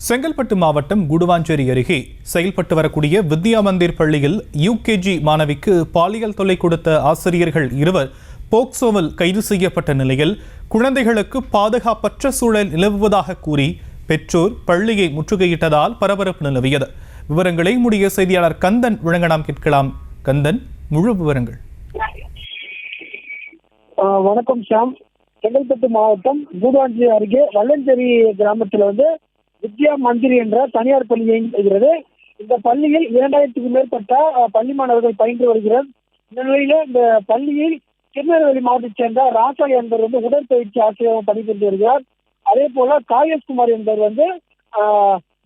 செங்கல்பட்டு மாவட்டம் குடுவாஞ்சேரி அருகே செயல்பட்டு வரக்கூடிய வித்யா மந்திர் பள்ளியில் யுகேஜி மாணவிக்கு பாலியல் தொல்லை கொடுத்த ஆசிரியர்கள் இருவர் போக்சோவில் கைது செய்யப்பட்ட நிலையில் குழந்தைகளுக்கு பாதுகாப்பற்ற சூழல் நிலவுவதாக கூறி பெற்றோர் பள்ளியை முற்றுகையிட்டதால் பரபரப்பு நிலவியது. விவரங்களை முடிய செய்தியாளர் கந்தன் வழங்க நாம் கேட்கலாம். கந்தன், முழு விவரங்கள். வணக்கம் ஷாம். செங்கல்பட்டு மாவட்டம் குடுவாஞ்சேரி அருகே வல்லஞ்சேரி கிராமத்தில் வித்யா மந்திர் என்ற தனியார் பள்ளி இயங்குகிறது. இந்த பள்ளியில் 2000க்கும் மேற்பட்ட பள்ளி மாணவர்கள் பயின்று வருகிறார். இந்த நிலையில இந்த பள்ளியில் திருநெல்வேலி மாவட்டத்தைச் சேர்ந்த ராசா என்பவர் உடற்பயிற்சி ஆசிரியராக பணிபுரிந்து வருகிறார். அதே போல காயஸ்குமார் என்பவர்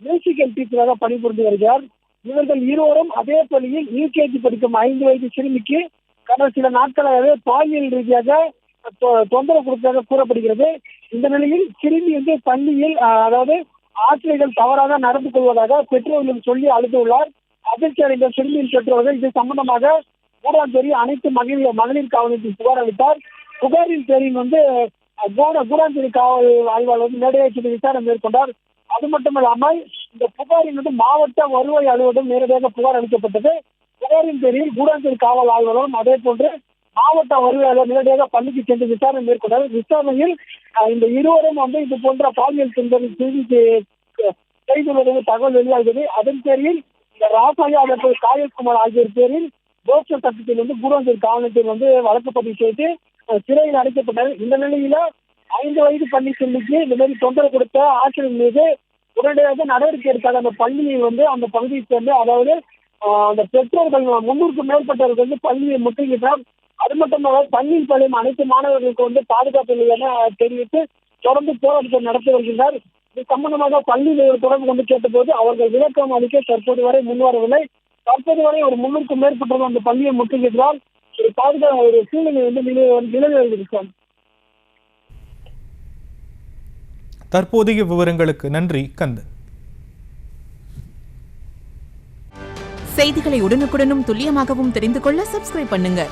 மியூசிக்கல் டீச்சராக பணிபுரிந்து வருகிறார். இவர்கள் இருவரும் அதே பள்ளியில் யூகேஜி படிக்கும் 5 வயது சிறுமிக்கு கடந்த சில நாட்களாகவே பாலியல் ரீதியாக தொந்தரவு கொடுத்ததாக கூறப்படுகிறது. இந்த நிலையில் சிறுமி பள்ளியில் அதாவது ஆசிரியர்கள் தவறாக நடந்து கொள்வதாக பெற்றோர்களும் சொல்லி அழுதுள்ளார். அதிர்ச்சி அடைந்த சிறுமியின் பெற்றோர்கள் இது சம்பந்தமாக கூடாஞ்சேரி அனைத்து மகளிர் காவல் நிலையத்தில் புகார் அளித்தார். புகாரின் பேரில் கூடாஞ்சேரி காவல் ஆய்வாளர் நேரடியாக விசாரணை மேற்கொண்டார். அது மட்டுமல்லாமல் இந்த புகாரின் மாவட்ட வருவாய் அலுவலகம் நேரடியாக புகார் அளிக்கப்பட்டது. புகாரின் பேரில் கூடாஞ்சேரி காவல் ஆய்வாளரும் அதே போன்று மாவட்ட வருவாயாளர் நேரடியாக பள்ளிக்கு சென்று விசாரணை மேற்கொண்டார். விசாரணையில் இந்த இருவரும் இது போன்ற பாலியல் செய்துள்ளதாக தகவல் வெளியாகிறது. அதன் பேரில் இந்த ராசாயா மற்றும் காயஸ்குமார் ஆகியோர் பேரில் போக்சோ சட்டத்தில் கூடாஞ்சேரி காவல்துறை வழக்கு பதிவு செய்து சிறையில் அடைக்கப்பட்டனர். இந்த நிலையில 5 வயது பள்ளி சிறுமிக்கு இந்த மாதிரி தொந்தரவு கொடுத்த ஆசிரியர் மீது உடனடியாக நடவடிக்கை எடுக்காத அந்த பள்ளியை அந்த பகுதியை சேர்ந்து அதாவது அந்த பெற்றோர்கள் 300க்கும் மேற்பட்டவர்கள் பள்ளியை முற்றுகிட்டார். அது மட்டுமல்ல பள்ளியில் பள்ளியும் அனைத்து மாணவர்களுக்கு பாதுகாப்பு இல்லை என தெரிவித்து தொடர்ந்து போராட்டத்தை நடத்தி வருகின்றனர். இது சம்பந்தமாக பள்ளியில் தொடர்பு கொண்டு கேட்டபோது அவர்கள் விளக்கம் அளிக்க தற்போது வரை முன்வரவில்லை. தற்போது வரை ஒரு 300க்கும் மேற்பட்டவர்கள் அந்த பள்ளியை முற்றுகிட்டால் ஒரு பாதுகாப்பு ஒரு சூழ்நிலை நிலவி வருகிறது. தற்போதைய விவரங்களுக்கு நன்றி கந்தன். செய்திகளை உடனுக்குடனும் துல்லியமாகவும் தெரிந்து கொள்ள சப்ஸ்கிரைப் பண்ணுங்க.